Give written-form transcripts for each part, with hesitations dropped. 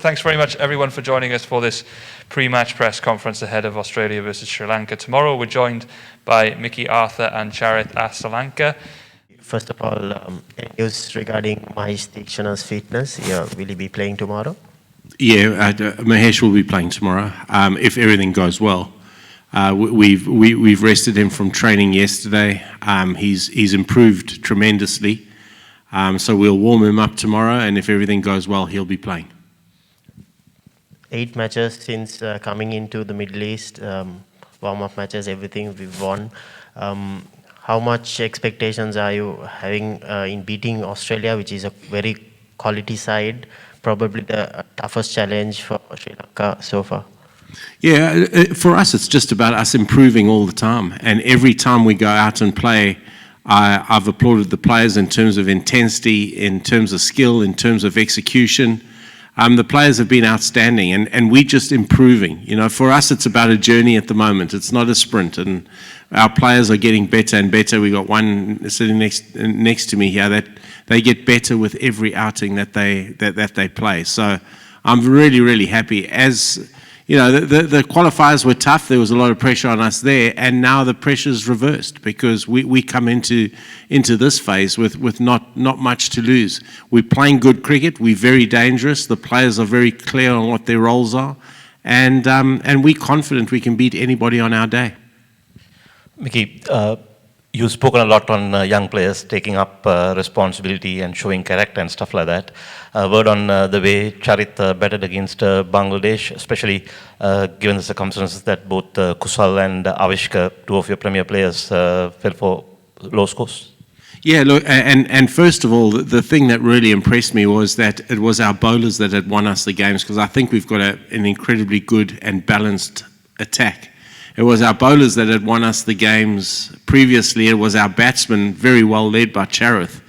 Thanks very much, everyone, for joining us for this pre-match press conference ahead of Australia versus Sri Lanka. Tomorrow, we're joined by Mickey Arthur and Charith Asalanka. First of all, any news regarding Maheesh Theekshana's fitness? Yeah, will he be playing tomorrow? Yeah, Mahesh will be playing tomorrow if everything goes well. We've rested him from training yesterday. He's improved tremendously. So we'll warm him up tomorrow, and if everything goes well, he'll be playing. 8 matches since coming into the Middle East, warm-up matches, everything we've won. How much expectations are you having in beating Australia, which is a very quality side, probably the toughest challenge for Sri Lanka so far? Yeah, for us, it's just about us improving all the time. And every time we go out and play, I've applauded the players in terms of intensity, in terms of skill, in terms of execution. The players have been outstanding, and we're just improving. You know, for us, it's about a journey at the moment. It's not a sprint, and our players are getting better and better. We got one sitting next to me here that they get better with every outing that they play. So I'm really, really happy. As you know, the qualifiers were tough. There was a lot of pressure on us there, and now the pressure's reversed because we come into this phase with not much to lose. We're playing good cricket. We're very dangerous. The players are very clear on what their roles are, and we're confident we can beat anybody on our day. Mickey, you've spoken a lot on young players taking up responsibility and showing character and stuff like that. A word on the way Charith batted against Bangladesh, especially given the circumstances that both Kusal and Avishka, two of your premier players, fell for low scores. Yeah, look, and first of all, the thing that really impressed me was that it was our bowlers that had won us the games, because I think we've got an incredibly good and balanced attack. It was our bowlers that had won us the games previously. It was our batsmen, very well led by Charith,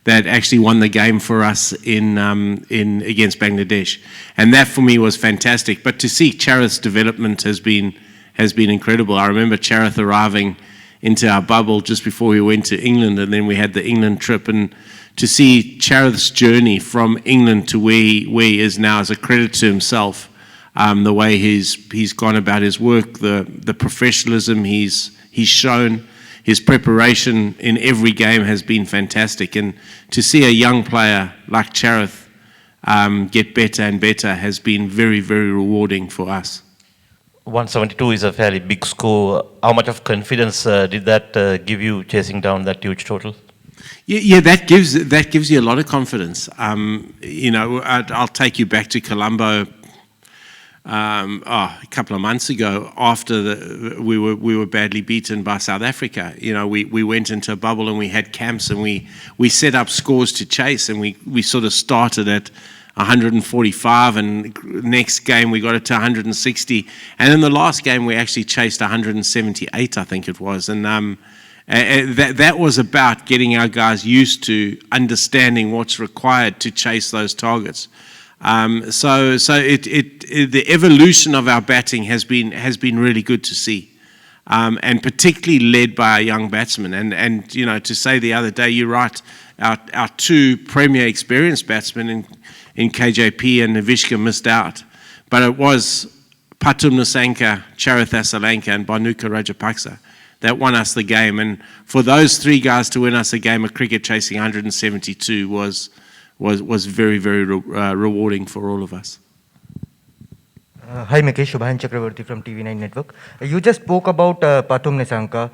that actually won the game for us in against Bangladesh, and that for me was fantastic. But to see Charith's development has been incredible. I remember Charith arriving into our bubble just before we went to England, and then we had the England trip, and to see Charith's journey from England to where he is now is a credit to himself. The way he's gone about his work, the professionalism he's shown, his preparation in every game has been fantastic. And to see a young player like Charith get better and better has been very, very rewarding for us. 172 is a fairly big score. How much of confidence did that give you chasing down that huge total? Yeah, that gives you a lot of confidence. You know, I'll take you back to Colombo. A couple of months ago, after we were badly beaten by South Africa, you know, we went into a bubble and we had camps and we set up scores to chase, and we sort of started at 145, and next game we got it to 160, and in the last game we actually chased 178, I think it was, and that was about getting our guys used to understanding what's required to chase those targets. So the evolution of our batting has been really good to see, and particularly led by our young batsmen. And you know, to say the other day, you're right, our two premier experienced batsmen in KJP and Avishka missed out, but it was Pathum Nissanka, Charith Asalanka, and Bhanuka Rajapaksa that won us the game. And for those three guys to win us a game of cricket chasing 172 was very, very rewarding for all of us. Hi, Mikesh, Shubhayan Chakravarti from TV9 Network. You just spoke about Pathum Nissanka.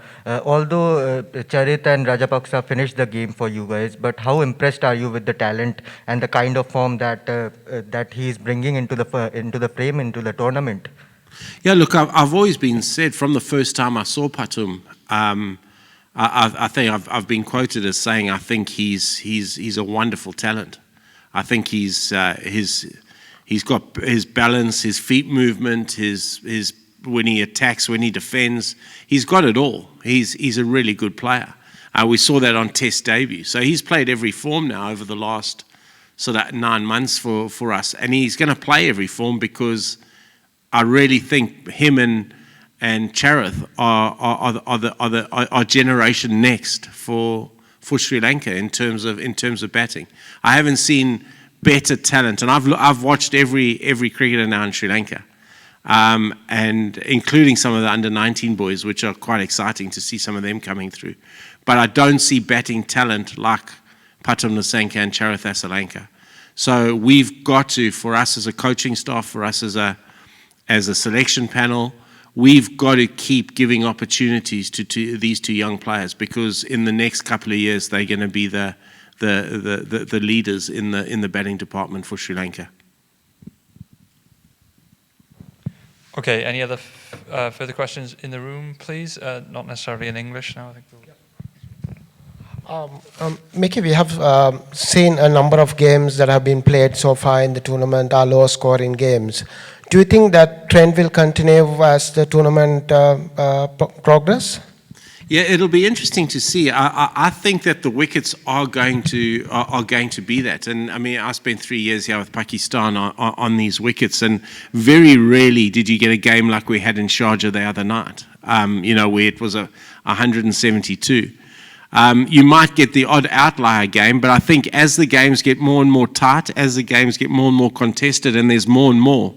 Although Charith and Rajapaksa finished the game for you guys, but how impressed are you with the talent and the kind of form that he is bringing into the frame, into the tournament? Yeah, look, I've always been said from the first time I saw Pathum. I think I've been quoted as saying I think he's a wonderful talent. I think he's got his balance, his feet movement, his when he attacks, when he defends, he's got it all. He's a really good player. We saw that on Test debut. So he's played every form now over the last sort of 9 months for us, and he's going to play every form because I really think him and Charith are generation next for Sri Lanka in terms of batting. I haven't seen better talent. And I've watched every cricketer now in Sri Lanka, and including some of the under-19 boys, which are quite exciting to see some of them coming through. But I don't see batting talent like Patum Nissanka and Charith Asalanka. So we've got to, for us as a coaching staff, for us as a selection panel, we've got to keep giving opportunities to these two young players, because in the next couple of years they're going to be the leaders in the batting department for Sri Lanka. Okay, any other further questions in the room, please? Not necessarily in English now, I think. Mickey, we have seen a number of games that have been played so far in the tournament are low scoring games. Do you think that trend will continue as the tournament progress? Yeah, it'll be interesting to see. I think that the wickets are going to be that. And I mean, I spent 3 years here with Pakistan on these wickets, and very rarely did you get a game like we had in Sharjah the other night. Where it was 172. You might get the odd outlier game, but I think as the games get more and more tight, as the games get more and more contested, and there's more and more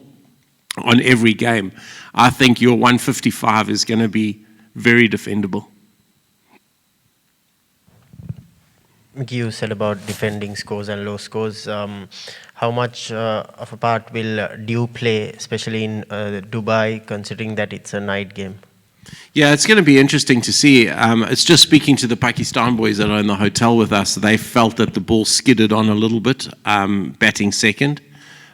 on every game, I think your 155 is going to be very defendable. Mickey, you said about defending scores and low scores. How much of a part will dew play, especially in Dubai, considering that it's a night game? Yeah, it's going to be interesting to see. It's just speaking to the Pakistan boys that are in the hotel with us. They felt that the ball skidded on a little bit, batting second.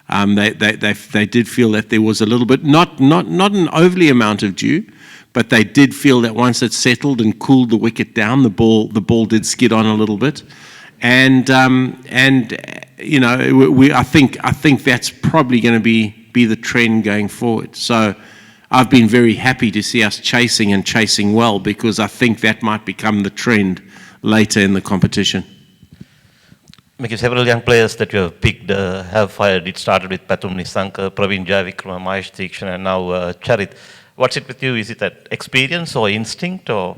They did feel that there was a little bit, not an overly amount of dew, but they did feel that once it settled and cooled the wicket down, the ball did skid on a little bit. And I think that's probably going to be the trend going forward. So I've been very happy to see us chasing well, because I think that might become the trend later in the competition. Because several young players that you have picked have fired. It started with Patum Nissanka, Praveen Jayavikrama, Maheesh Theekshana, and now Charith. What's it with you? Is it that experience or instinct, or?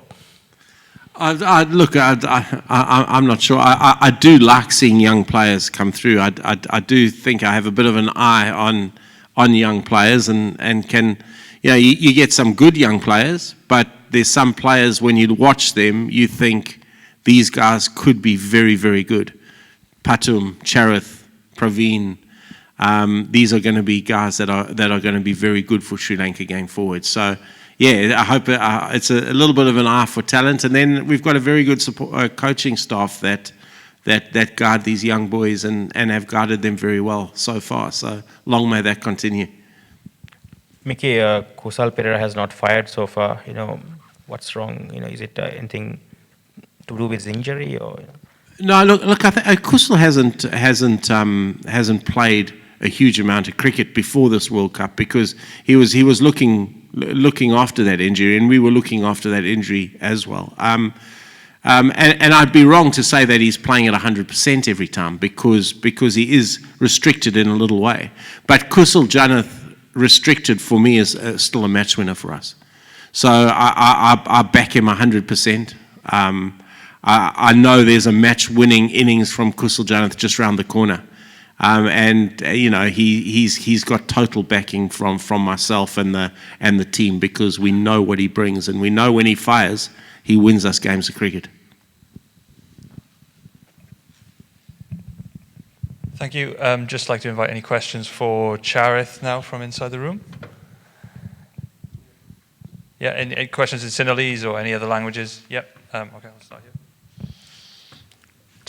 Look, I'm not sure. I do like seeing young players come through. I do think I have a bit of an eye on young players, and can, you get some good young players, but there's some players when you watch them, you think these guys could be very, very good. Patum, Charith, Praveen, these are going to be guys that are going to be very good for Sri Lanka going forward. So, yeah, I hope it's a little bit of an eye for talent, and then we've got a very good support, coaching staff that guard these young boys and have guarded them very well so far. So long may that continue. Mickey, Kusal Perera has not fired so far. What's wrong? Is it anything to do with injury, or? No, look. I think Kusal hasn't played a huge amount of cricket before this World Cup, because he was looking after that injury, and we were looking after that injury as well. And I'd be wrong to say that he's playing at 100% every time, because he is restricted in a little way. But Kusal Janeth restricted for me is still a match winner for us. So I back him 100%. I know there's a match-winning innings from Kusal Janeth just round the corner, and he's got total backing from myself and the team, because we know what he brings, and we know when he fires, he wins us games of cricket. Thank you. Just like to invite any questions for Charith now from inside the room. Yeah, any questions in Sinhalese or any other languages? Yep. Okay, I'll start here.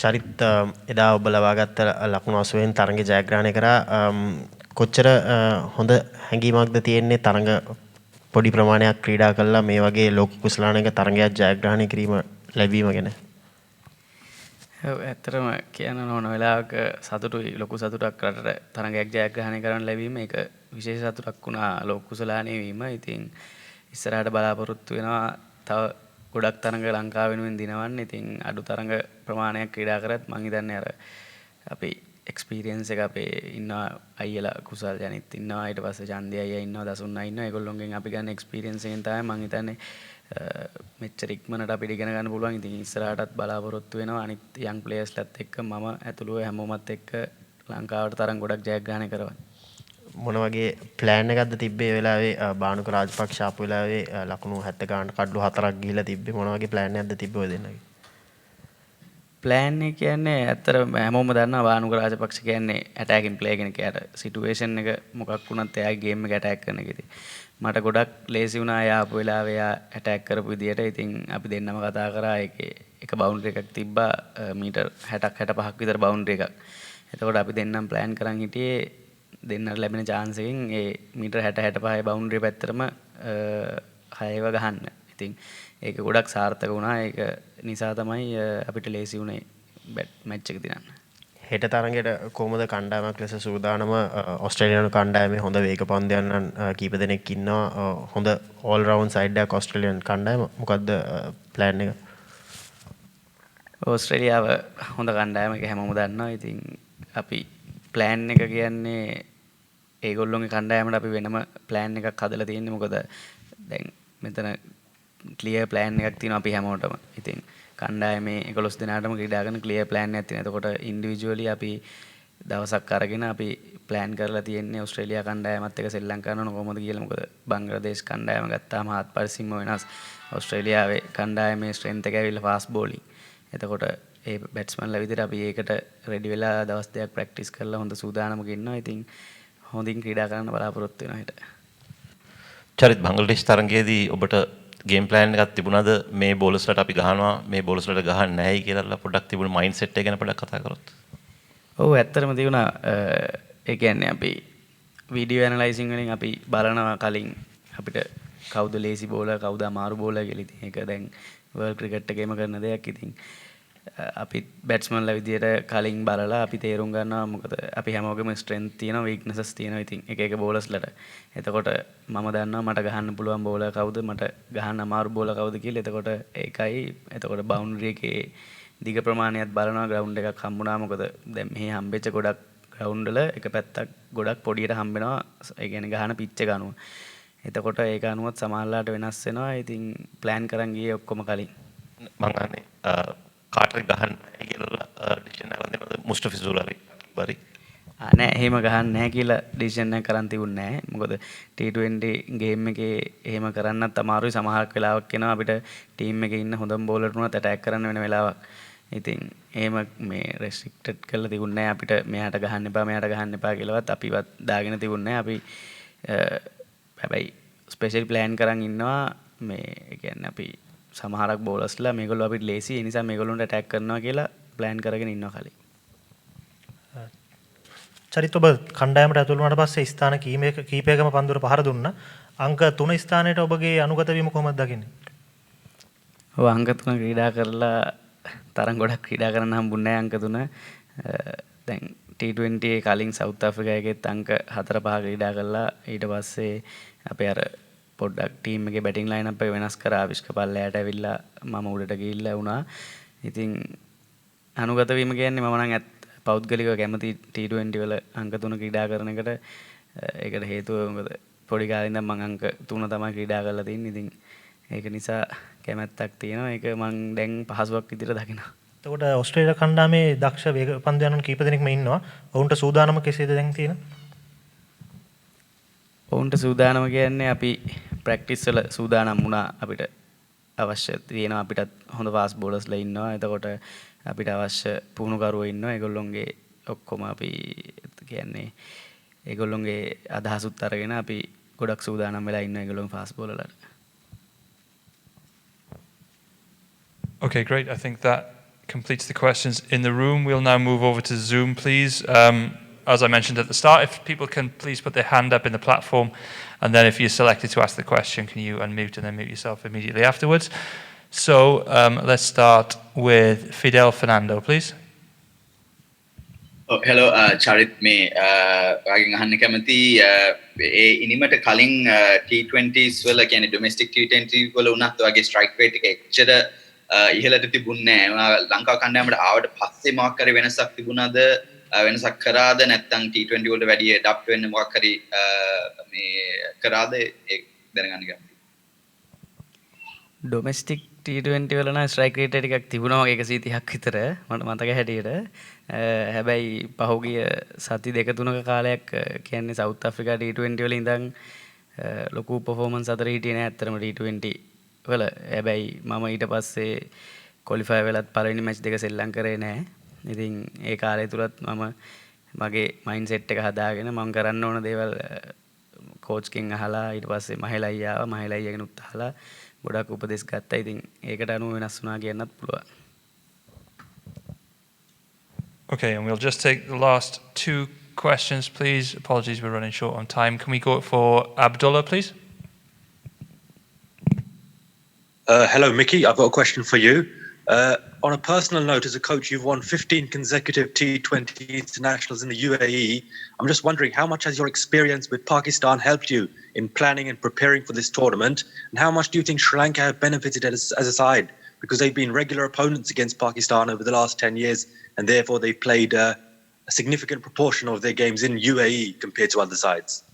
Charith එදා ඔබ ලබාගත්ත ලකුණු 80න් තරඟ ජයග්‍රහණය කරා. කොච්චර හොඳ හැඟීමක්ද තියෙන්නේ තරඟ පොඩි ප්‍රමාණයක් ක්‍රීඩා කළා මේ වගේ ලෝක කුසලානක තරඟයක් ජයග්‍රහණය කිරීම ලැබීම ගැන? ඇත්තටම කියන්න ඕන වෙලාවක සතුටුයි, ලොකු සතුටක් රටට තරඟයක් ජයග්‍රහණය කරන්න ලැබීම. ඒක විශේෂ සතුටක් වුණා ලෝක කුසලානේ වීම. ඉතින් ඉස්සරහට බලාපොරොත්තු වෙනවා තව ගොඩක් තරඟ ලංකාව වෙනුවෙන් දිනවන්න. ඉතින් අඩු තරඟ ප්‍රමාණයක් ක්‍රීඩා කරත් මං හිතන්නේ අර අපේ එක්ස්පීරියන්ස් එක අපේ ඉන්නවා අයියලා කුසල් ජනිත් ඉන්නවා, ඊට පස්සේ චන්දි අයියා ඉන්නවා, දසුන් අයියා ඉන්නවා. ඒගොල්ලොන්ගෙන් අපි ගන්න එක්ස්පීරියන්ස් එකෙන් තමයි මං හිතන්නේ මෙච්චර ඉක්මනට අපිට ඉගෙන ගන්න පුළුවන්. ඉතින් ඉස්සරහටත් බලාපොරොත්තු වෙනවා අනිත් යන් ප්ලේයර්ස්ලත් එක්ක මම ඇතුළුව හැමෝමත් එක්ක ලංකාවට තරම් ගොඩක් ජයග්‍රහණය කරවන්න. මොන වගේ ප්ලෑන් එකක්ද තිබ්බේ ඒ වෙලාවේ බානුක රාජපක්ෂ ආපු වෙලාවේ ලකුණු 70 ගානට කඩලු 4ක් ගිහිලා තිබ්බේ මොන වගේ ප්ලෑන් එකක්ද තිබ්බේ ඔය දෙන්නගේ? ප්ලෑන් එක කියන්නේ ඇත්තට හැමෝම දන්නවා බානුක රාජපක්ෂ කියන්නේ ඇටැකින් ප්ලේ කෙනෙක්. එයාට සිටුේෂන් එක මොකක් වුණත් එයාගේ ගේම් එක ඇටැක් කරන එක. ඉතින් මට ගොඩක් ලේසි වුණා එයා ආපු වෙලාවේ එයා ඇටැක් කරපු විදියට. ඉතින් අපි දෙන්නම කතා කරා ඒකේ එක බවුන්ඩරි එකක් තිබ්බා මීටර් 60ක් 65ක් විතර බවුන්ඩරි එකක්. එතකොට අපි දෙන්නම් ප්ලෑන් කරන් හිටියේ දෙන්නට ලැබෙන chance එකෙන් ඒ මීටර් 60 65 බවුන්ඩරි පැත්තටම 6ව ගහන්න. ඉතින් ඒක ගොඩක් සාර්ථක වුණා. ඒක නිසා තමයි අපිට ලේසි වුණේ බැට් මැච් එක දිනන්න. හෙට තරඟයට කොහොමද කණ්ඩායමක් ලෙස සූදානම? ඕස්ට්‍රේලියානු කණ්ඩායමේ හොඳ වේග පන්දයන්න් කීප දෙනෙක් ඉන්නවා. හොඳ ඕල් රවුන්ඩ් සයිඩ් එකක් ඕස්ට්‍රේලියානු කණ්ඩායම. මොකද්ද ප්ලෑන් එක? ඕස්ට්‍රේලියාව හොඳ කණ්ඩායම එක හැමෝම දන්නවා. ඉතින් අපි ප්ලෑන් එක කියන්නේ ඒගොල්ලොන්ගේ කණ්ඩායමට අපි වෙනම ප්ලෑන් එකක් හදලා තියෙන්නේ. මොකද දැන් මෙතන ක්ලියර් ප්ලෑන් එකක් තියෙනවා අපි හැමෝටම. ඉතින් කණ්ඩායමේ 11 දෙනාටම ක්‍රීඩා කරන ක්ලියර් ප්ලෑන් එකක් තියෙනවා. එතකොට ඉන්ඩිවිජුවලි අපි දවසක් අරගෙන අපි ප්ලෑන් කරලා තියෙන්නේ ඕස්ට්‍රේලියා කණ්ඩායමත් එක්ක සෙල්ලම් කරනවා කොහොමද කියලා. මොකද බංග්ලාදේශ කණ්ඩායම ගත්තාම හත්පරිසින්ම වෙනස්. ඕස්ට්‍රේලියාවේ කණ්ඩායමේ ස්ට්‍රෙන්ත් එක ඇවිල්ලා ෆාස්ට් බෝලින්. එතකොට ඒ බැට්ස්මන්ලා විදිහට අපි ඒකට රෙඩි වෙලා දවස් දෙකක් ප්‍රැක්ටිස් කරලා හොඳ සූදානමක ඉන්නවා. ඉතින් හොඳින් ක්‍රීඩා කරන්න බලාපොරොත්තු වෙනවා හෙට. චරිත් බංග්ලාදේශ තරගයේදී ඔබට ගේම් ප්ලෑන් එකක් තිබුණාද මේ බෝලර්ස්ලට අපි ගහනවා මේ බෝලර්ස්ලට ගහන්නේ නැහැයි කියලා පොඩ්ඩක් තිබුණ මයින්ඩ් සෙට් එක ගැන පොඩ්ඩක් කතා කරොත්? ඔව් ඇත්තටම තිබුණා. ඒ කියන්නේ අපි වීඩියෝ ඇනලයිසින් වලින් අපි බලනවා කලින් අපිට කවුද ලේසි බෝලර් කවුද අමාරු බෝලර් කියලා. ඉතින් ඒක දැන් වර්ල්ඩ් ක්‍රිකට් එකේම කරන දෙයක්. ඉතින් අපි බැට්ස්මන්ලා විදියට කලින් බලලා අපි තේරුම් ගන්නවා මොකද අපි හැමෝගෙම ස්ට්‍රෙන්ත් තියෙනවා වීක්නසස් තියෙනවා. ඉතින් එක එක බෝලර්ස්ලට එතකොට මම දන්නවා මට ගහන්න පුළුවන් බෝලර් කවුද මට ගහන්න අමාරු බෝලර් කවුද කියලා. එතකොට ඒකයි එතකොට බවුන්ඩරි එකේ දිග ප්‍රමාණයක් බලනවා. ග්‍රවුන්ඩ් එකක් හම්බුණා මොකද දැන් මෙහි හම්බෙච්ච ගොඩක් ග්‍රවුන්ඩ් වල එක පැත්තක් ගොඩක් පොඩියට හම්බෙනවා. ඒ කියන්නේ ගහන පිච් එක අනුව. එතකොට ඒක අනුවත් සමහරලාට වෙනස් වෙනවා. ඉතින් ප්ලෑන් කරන් ගියේ ඔක්කොම කලින්. මං අහන්නේ කාටරි ගහන්න කියලා ඩිසිෂන් එකක් ගන්නවද මුස්තෆිසුල් හරි බරි? නෑ එහෙම ගහන්න නැහැ කියලා ඩිසිෂන් එකක් කරන් තිබුණේ නැහැ. මොකද T20 ගේම් එකේ එහෙම කරන්නත් අමාරුයි. සමහරක් වෙලාවක් එනවා අපිට ටීම් එකේ ඉන්න හොඳම බෝලර් උනත් ඇටැක් කරන්න වෙන වෙලාවක්. ඉතින් එහෙම මේ රෙස්ට්‍රික්ටඩ් කරලා තිබුණේ නැහැ අපිට මෙයාට ගහන්න එපා මෙයාට ගහන්න එපා කියලාවත් අපිවත් දාගෙන තිබුණේ නැහැ. අපි හැබැයි ස්පෙෂල් ප්ලෑන් කරන් ඉන්නවා. මේ ඒ කියන්නේ අපි සමහරක් බෝලර්ස්ලා මේගොල්ලෝ අපිට ලේසි ඒ නිසා මේගොල්ලොන්ට ඇටැක් කරනවා කියලා ප්ලෑන් කරගෙන ඉන්නවා කලින්. චරිත ඔබ කණ්ඩායමට ඇතුළු වුණාට පස්සේ ස්ථාන කීපයකම පන්දුර පහර දුන්නා. අංක 3 ස්ථානයට ඔබගේ අනුගත වීම කොහොමද දකින්නේ? ඔව් අංක 3 ක්‍රීඩා කරලා තරම් ගොඩක් ක්‍රීඩා කරන්න හම්බුන්නේ නැහැ අංක 3. දැන් T20 කලින් සවුත් ආෆ්‍රිකා එකෙත් අංක 4-5 ක්‍රීඩා කළා. ඊට පස්සේ අපේ අර පොඩ්ඩක් ටීම් එකේ බැටිං ලයින් අප් එක වෙනස් කරා. විශ්ක පල්ලයට ඇවිල්ලා මම උඩට ගිහිල්ලා වුණා. ඉතින් අනුගත වීම කියන්නේ මම නම් පෞද්ගලිකව කැමති T20 වල අංක 3 ක්‍රීඩා කරන එකට. ඒකට හේතුව මොකද පොඩි කාලේ ඉඳන් මම අංක 3 තමයි ක්‍රීඩා කරලා තින්නේ. ඉතින් ඒක නිසා කැමැත්තක් තියෙනවා. ඒක මම දැන් පහසුවක් විදිහට දකිනවා. එතකොට ඕස්ට්‍රේලියා කණ්ඩායමේ දක්ෂ වේග පන්දු කීප දෙනෙක්ම ඉන්නවා. ඔවුන්ට සූදානම කෙසේද දැන් තියෙන්නේ? ඔවුන්ට සූදානම කියන්නේ අපි ප්‍රැක්ටිස් වල සූදානම් වුණා. අපිට අවශ්‍ය තියෙනවා අපිටත් හොඳ ෆාස්ට් බෝලර්ස්ලා ඉන්නවා. එතකොට අපිට අවශ්‍ය පුහුණුකරුවෝ ඉන්නවා. ඒගොල්ලොන්ගේ ඔක්කොම අපි කියන්නේ ඒගොල්ලොන්ගේ අදහසුත් අරගෙන අපි ගොඩක් සූදානම් වෙලා ඉන්නවා ඒගොල්ලොන්ගේ fast බෝලර්ලාට. Okay, great. I think that completes the questions in the room. We'll now move over to Zoom, please. As I mentioned at the start, if people can please put their hand up in the platform, and then if you're selected to ask the question, can you unmute and then mute yourself immediately afterwards. So let's start with Fidel Fernando, please. Oh, hello, Charit. Me, වගේන් අහන්න කැමති ඒ ඉනිමට කලින් T20s වල කියන්නේ domestic T20 වල උනත් වගේ strike rate එක එච්චර ඉහළට තිබුණේ නැහැ. ලංකාව කණ්ඩායමට ආවට පස්සේ මොකක් හරි වෙනසක් තිබුණාද? වෙනසක් කරාද නැත්නම් T20 වලට වැඩි adapt වෙන්න මොකක් හරි මේ කරාද? ඒක දැනගන්න කැමතියි. ඩොමෙස්ටික් T20 වල නම් ස්ට්‍රයික් රේට් එක ටිකක් තිබුණා වගේ 130ක් විතර මට මතක හැටියට. හැබැයි පහුගිය සති දෙක තුනක කාලයක් කියන්නේ සවුත් අප්‍රිකා T20 වල ඉඳන් ලොකු පර්ෆෝමන්ස් අතර හිටියේ නෑ ඇත්තටම T20 වල. හැබැයි මම ඊට පස්සේ ක්වොලිෆයි වෙලත් පළවෙනි මැච් දෙක සෙල්ලම් කරේ නෑ. ඉතින් ඒ කාලය තුලත් මම මගේ මයින්ඩ් සෙට් එක හදාගෙන මම කරන්න ඕන දේවල් කෝච් කෙන් අහලා ඊට පස්සේ මහේල අයියාව මහේල අයියාගෙන උත් අහලා ගොඩක් උපදෙස් ගත්තා. ඉතින් ඒකට අනුව වෙනස් වුණා කියන්නත් පුළුවන්. Okay, and we'll just take the last two questions, please. Apologies, we're running short on time. Can we go for Abdullah, please? Hello, Mickey. I've got a question for you. On a personal note, as a coach, you've won 15 consecutive T20 internationals in the UAE. I'm just wondering, how much has your experience with Pakistan helped you in planning and preparing for this tournament? And how much do you think Sri Lanka have benefited as a side? Because they've been regular opponents against Pakistan over the last 10 years, and therefore they played a significant proportion of their games in UAE compared to other sides.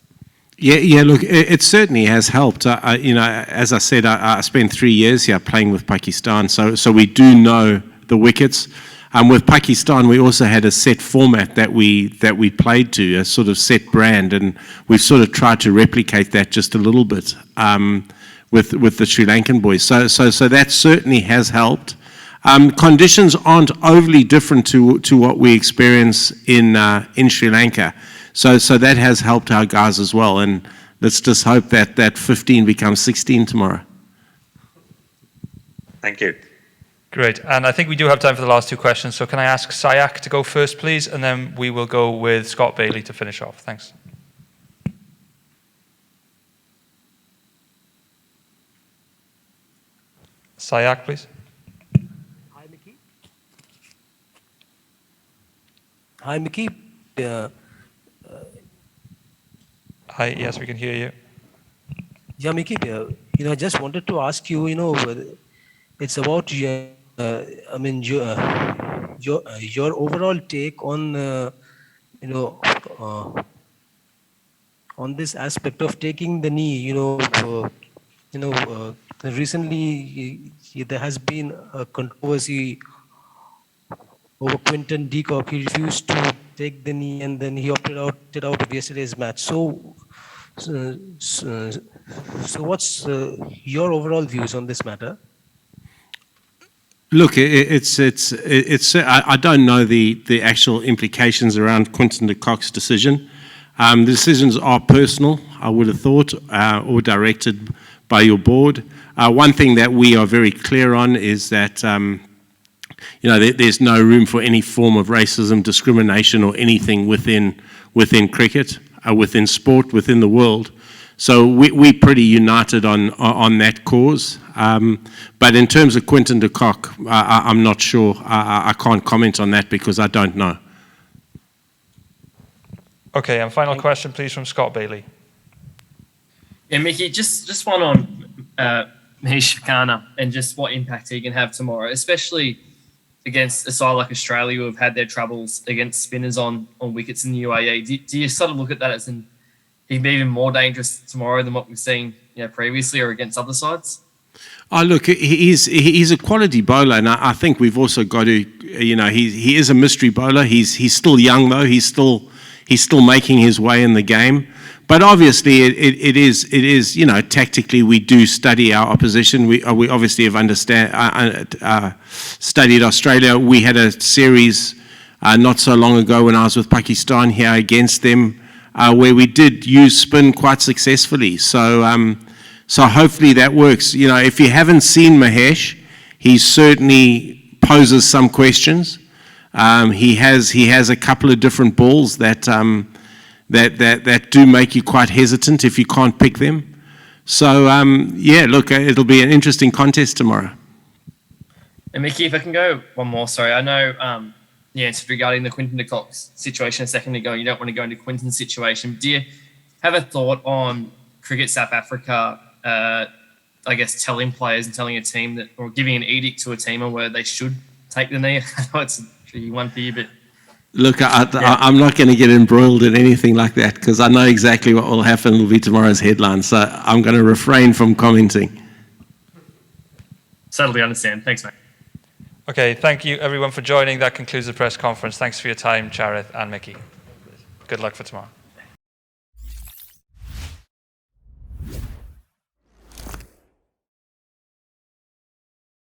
Yeah. Look, it certainly has helped. As I said, I spent 3 years here playing with Pakistan, so we do know the wickets. With Pakistan, we also had a set format that we played to, a sort of set brand, and we've sort of tried to replicate that just a little bit with the Sri Lankan boys. So that certainly has helped. Conditions aren't overly different to what we experience in Sri Lanka. So that has helped our guys as well, and let's just hope that 15 becomes 16 tomorrow. Thank you. Great, and I think we do have time for the last two questions, so can I ask Sayak to go first, please, and then we will go with Scott Bailey to finish off. Thanks. Sayak, please. Hi, Mickey. Hi, Mickey. Hi, yes, we can hear you. Yeah, Mickey, I just wanted to ask you, it's about your overall take on, on this aspect of taking the knee. Recently there has been a controversy over Quinton de Kock. He refused to take the knee, and then he opted out of yesterday's match. So what's your overall views on this matter? Look, I don't know the actual implications around Quinton de Kock's decision. The decisions are personal, I would have thought, or directed by your board. One thing that we are very clear on is that there's no room for any form of racism, discrimination, or anything within cricket, within sport, within the world. So we're pretty united on that cause. But in terms of Quinton de Kock, I'm not sure. I can't comment on that because I don't know. Okay, and final question, please, from Scott Bailey. Yeah, Mickey, just one on Maheesh Theekshana and just what impact he can have tomorrow, especially against a side like Australia who have had their troubles against spinners on wickets in the UAE. Do you sort of look at that as he'd be even more dangerous tomorrow than what we've seen previously or against other sides? Oh, look, he's a quality bowler, and I think we've also got to, he is a mystery bowler. He's still young though. He's still making his way in the game. But obviously, it is tactically we do study our opposition. We obviously have studied Australia. We had a series not so long ago when I was with Pakistan here against them, where we did use spin quite successfully. So hopefully that works. If you haven't seen Mahesh, he certainly poses some questions. He has a couple of different balls that do make you quite hesitant if you can't pick them. So look, it'll be an interesting contest tomorrow. And Mickey, if I can go one more, sorry. I know, it's regarding the Quinton de Kock situation a second ago. You don't want to go into Quinton's situation. Do you have a thought on Cricket South Africa, I guess, telling players and telling a team that, or giving an edict to a team on where they should take the knee? I know it's a tricky one for you, but... Look, I'm not going to get embroiled in anything like that because I know exactly what will happen will be tomorrow's headline. So I'm going to refrain from commenting. Totally understand. Thanks, mate. Okay, thank you everyone for joining. That concludes the press conference. Thanks for your time, Charith and Mickey. Good luck for tomorrow.